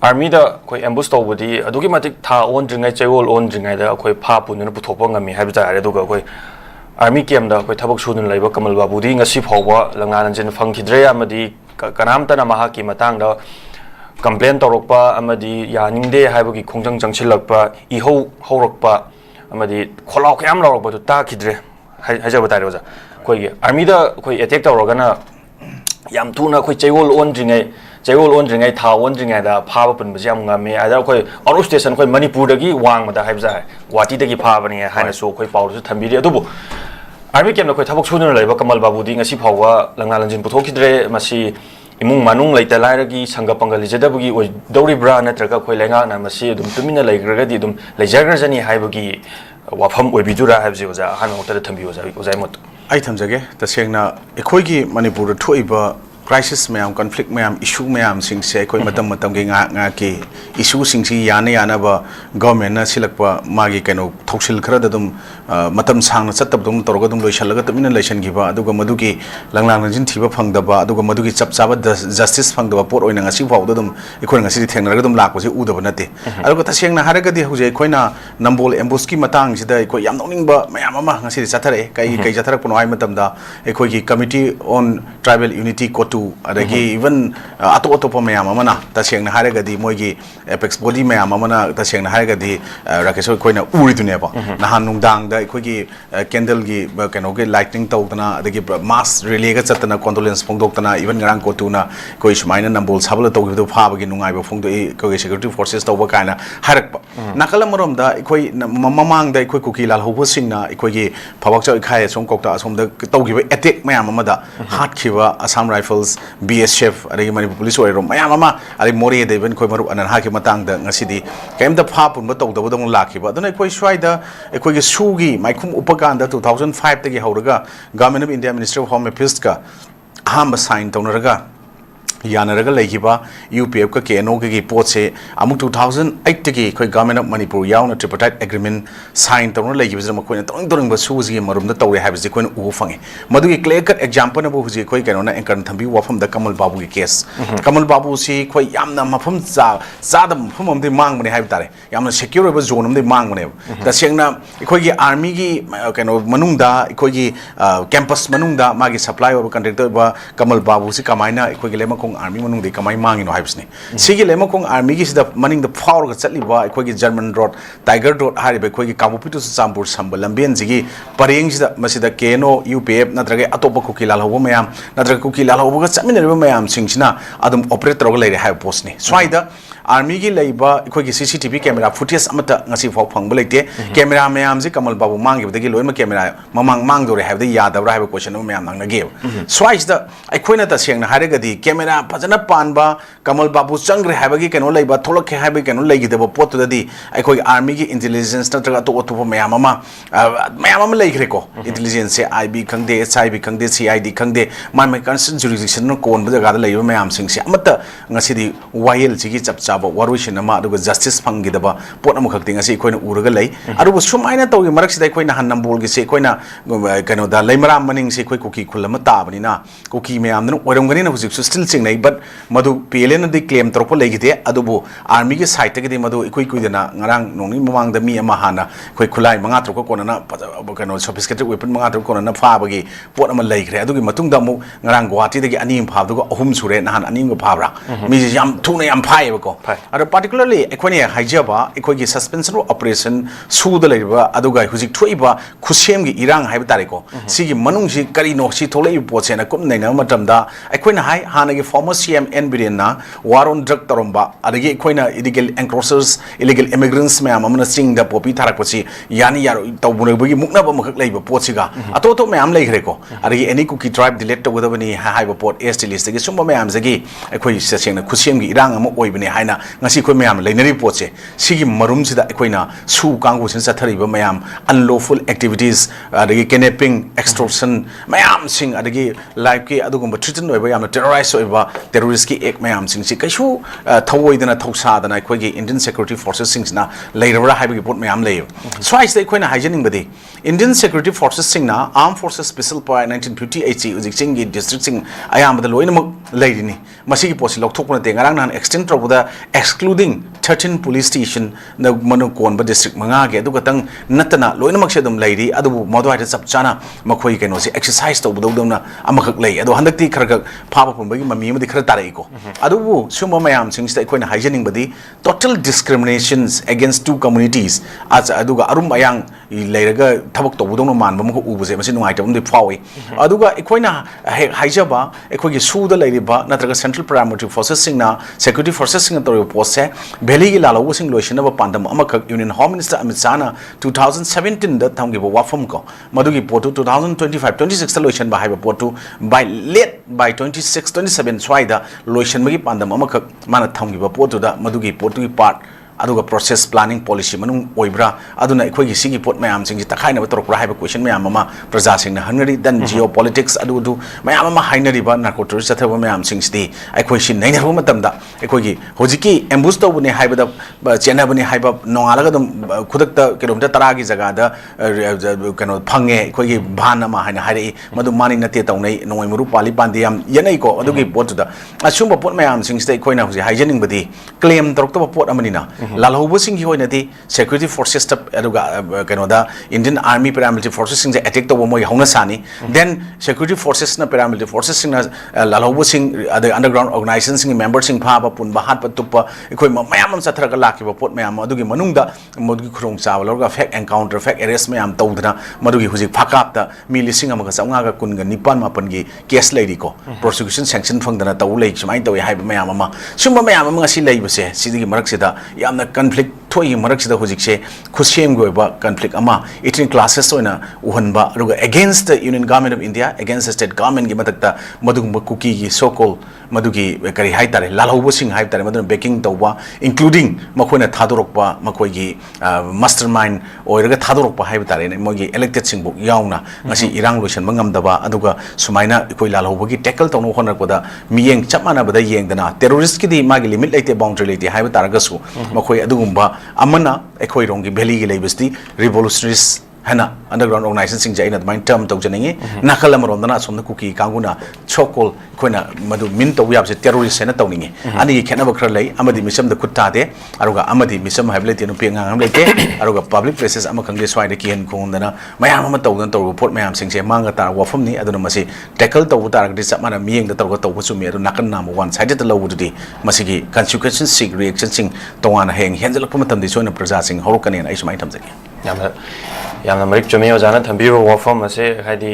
army da koi ambush to budi adugi matik tha on dringai chegol on dringai da koi pha punna puthopa ngami haiba tare duga koi army kem da koi thabak sunun laiba kamal babu di ngasi phawba langan jin phangkhidre amadi kanam tana maha ki matang da complain torokpa amadi yaningde haiba ki khongjang changchilakpa iho horokpa amadi kholau kyam lorokpa tu ta khidre haijaba tare oja koi army da koi attack torogana yam tuna koi chegol on dringai tha on dringai da phaba pun bajam ngame ada koi aru station koi manipur dagi wang mada haibza guwahati dagi phaba ni haina so koi paur su thambiri adubu army kem na koi thabak sunun laiba kamal babu di ngasi phawwa langal lanjin puthokidre masi imung manung laita lairagi sangga pangali jadabugi oi dori bra natraga koi lenga na masi dum tumina laigraga di dum laijagra jani haibagi wafam oi bidura haibji oja hana hotel thambi oja mot ai thamjage tasengna ekhoigi manipur thoiba crisis mayam conflict mayam issue mayam sing se koi matam ge nga ke issue sing si yana ba government na silakpa magi keno thoksil khara da dum matam sang na chatab dum torga dum loisalaga tumina laisan gi ba aduga madugi langlang jin thiba phangda ba aduga madugi chap chaba justice phangda ba por oina ngasi phawda dum ekoi ngasi thengna dum lakpa se udaba nate aduga taseng na haraga di huje koina nambol ambush ki matang sida ekoi yam noning ba mayam ama ngasi chathare kai chathara puno ai matam da ekoi gi committee on tribal unity adagi even ato mayam amana tasengna haragadi moigi apex body mayam amana tasengna haragadi rakesho koina uri duneba nahan nungdang da koigi candle gi keno ge lightning tawdana adagi mass relay ga chatana condolence phongdoktana even ngarang ko tuna koi sumaina nambol sabla tawgidu phaba gi nungai ba phongdo ko security forces tawba kaina harakpa nakala morom da koi mamang da koi kuki lal hobo singna koi gi phawak choi khai som kokta asom da tawgiba attack mayam amada hat khiba Assam Rifles BSF adagi manipur police oiro mayam ama adagi mori de ben koi maru anan ha ki matang da ngasidi kaimda pha pun ba tawdaba dong lakhiba aduna koi swaida koi gi sugi maikhum upakanda 2005 tagi hauraga government of India Ministry of Home Affairs ka ahamba sign tawnaraga yanaraga leigiba UPF ka KNO ki potse amuk 2008 tagi koi government of Manipur yauna tripartite agreement sign tawna leigiba jama koi tong ba suji marum da tawre habji koi u fangi madugi clear cut example na bu huji koi kanona ankan thambi wafam da Kamal Babu ki case Kamal Babu si koi yamna mafam za da mafam amde mang mane haib tare yamna secure ba zone amde mang mane da sengna koi gi army gi kano manungda koi gi campus manungda magi supply of contractor ba Kamal Babu si kamaina koi gi lema army manung de kamai mangino haibsni sigi lema kong army gi sida maning the power ga chatli ba ekoi gi German road tiger road hari be ekoi gi kabupitu champur sambal lambian jigi pareng sida masida KNO UPF natraga atopa kuki lal hobo mayam natraga kuki lal hobo ga chamin re mayam singsina adum operator ga leire haib post ni swaida army gi leiba ekoi gi CCTV camera footage amata ngasi phau phang beleite camera mayam ji Kamal Babu mangi bdagi loima camera mamang mang dore haib de yadabra haib question mayam nang na ge swaida ekoi na ta sengna harega di camera fazana panba Kamal Babu changre habagi keno leiba tholok ke habagi keno leigi deba potu dadi aikoi army gi intelligence na traga to mayam ama leigre ko intelligence IB khangde SIB khangde CID khangde my concern jurisdiction no kon ba jaga da leiba mayam sing se amata ngasidi YL chigi chapchaba waruishin ama aduga justice phangi deba pot am khakti ngasi koina uraga lei aduba sumaina tawgi marak sidai koina hannambol gi se koina keno da leimara maning se koi kuki khulama tabani na kuki mayam no orongani na hujik still sing nei but madu PLN di claim tropo legite adubu army gi site gi madu ikoi kuidana ngarang nongni mamang da mi ama hana koi khulai manga troko konana kano sophisticated weapon manga troko konana pha bagi pot ama leigre adugi matung da mu ngarang Guwahati dagi anim pha dugo ahum sure nahan anim go phabra mi yam thuna yam phai bako ado particularly ekoni haijaba ekoi gi suspension operation su da leiba aduga hujik thoiba khusem gi irang haiba tare ko sigi manung si kari no si tholei pochena kum nei na matam da ekoi na hai hana gi former CM N war on drug taromba adagi koina illegal encroachers illegal immigrants mayam amana sing da popi tharak pochi yani yaro tawbuna bagi mukna ba makak leiba pochiga atoto mayam leigre ko adagi any cookie tribe delete to godabani haiba pot est list gi sumba mayam zagi ekoi seseng khusem gi irang am oibani haina ngasi koi mayam leinari poche sigi marum sida ekoina su kangu sin sathariba mayam unlawful activities adagi kidnapping extortion mayam sing adagi life ki adugumba threaten oiba yam terrorize oiba terrorist ki ek mayam sing si kaishu thawoidana thausadana ekoi gi Indian security forces singna leirabra haibagi pot mayam lei swais dai koina haijening badi Indian security forces singna armed forces special by 1958 ujik sing gi district sing ayam bada loina mak leirini masigi posi lokthokpuna te ngarang nan extend trobuda excluding 13 police station na manu kon ba district manga ge adu katang natana loina mak se dum leiri adu modu ai chap chana makhoi keno si exercise to budau dum na amakak lei adu handakti khara phaba pun bagi mami madi khara tarai ko adu bu suma mayam sing sta koina hygienic badi total discriminations against two communities as adu ga arum ayang leiraga thabak to budau no man ba mu u buse masi nungai tabum de phawi adu ga koina haijaba ekoi gi su da leiri ba natraga central paramilitary forces sing na security forces sing to post se valley gi lalo sing loishna ba pandam amakak union home minister Amit Shah na 2017 da thamgi ba wafam ko madu gi potu 2025 26 loishan ba haiba potu by late by 26 27 swaida loishan magi pandam amakak mana thamgi ba potu da madu gi potu gi part aduga process planning policy manung oibra aduna ekhoi gi sigi pot mayam sing ji takhaina ba torok haiba question mayam ama praja sing na hanari dan geopolitics adu du mayam ama hainari ba narcotics chathaba mayam sing sti ekhoi sin naina ru matam da ekhoi gi hojiki ambush to bune haiba da chena bune haiba nongala ga dum khudak ta kilometer 10 gi jaga da kano phange ekhoi gi bhan ama haina hairi madu mani nate taunai noi muru pali pandi yam yanai ko adu gi pot da asumba pot mayam sing sti ekhoi na hoji hygienic badi claim torok to pot amani na lalhobo sing hoi nati security forces tap aduga kanoda Indian army paramilitary forces sing attack to moi hauna sani then security forces na paramilitary forces sing na lalhobo sing other underground organizations sing members sing pha ba pun ba hat pa tupa ekoi mayam sathra ka laki ba pot mayam adugi manungda modugi khurong chaw lorga fake encounter fake arrest mayam tawdna madugi huji phakap ta mi lising amaga sawnga ga kun ga nipan mapan gi case leiri ko prosecution sanction phangdana taw lei chmai tawi hai mayam ama sumba mayam ama ngasi lei base sidigi marak sida na conflict thoi marak sida hojik se khusem go ba conflict ama 18 classes oina uhanba ruga against the union government of India against the state government gi matakta madugumba cookie gi so called madugi kari hai tare lalhobo sing hai tare madun backing tawba including makhona thadorokpa makhoi gi mastermind oiraga thadorokpa hai tare ne mogi elected sing bu yauna ngasi irang lotion mangam daba aduga sumaina ikoi lalhobo gi tackle tawno honar ko da miyeng chapmana bada yengdana terrorist ki di magi limit leite boundary leite hai taraga su makhoi adugumba amana ekhoi rongi valley gi leibesti revolutionaries hana underground organization sing jaina main term tau janingi nakala marom dana somna cookie kanguna chokol koina madu min to yab se terrorist hena tawningi ani khena bakra lei amadi misam da kutta de aruga amadi misam hable te no penga ngam leite aruga public places ama kangde swai de kian khong dana mayam ama tawdan taw report mayam sing se manga tar wafam ni aduna masi tackle taw tar gdi samana miyeng da taw taw chumi adu nakan nam one sided law di masigi consequences sig reaction sing tongana heng henjal pum tam di soina praja sing horukani ai sumai tham jaki yamna marik chumi ojana thambibo wafam ase haidi